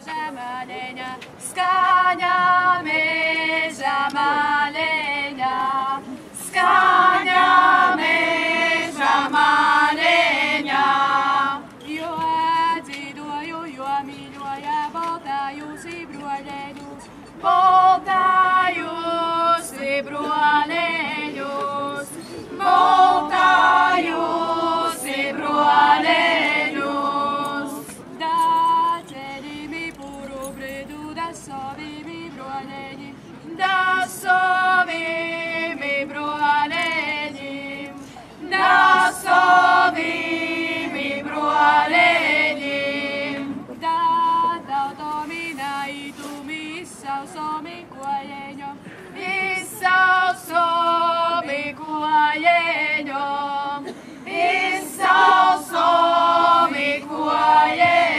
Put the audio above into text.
meža maleņa, skaņa meža maleņa, skaņa meža maleņa. Jo dzīvoju, jo mīļoja baltājusi broļeņus, baltājusi broļeņus, baltājusi broļeņus. Da ceļimi puru bridu, da savimi broļeņi, da savimi broļeņi, da savimi broļeņi. Da tautomina itumi sausomi kuojeņo, sausomi kuojeņo, sausomi kuojeņo.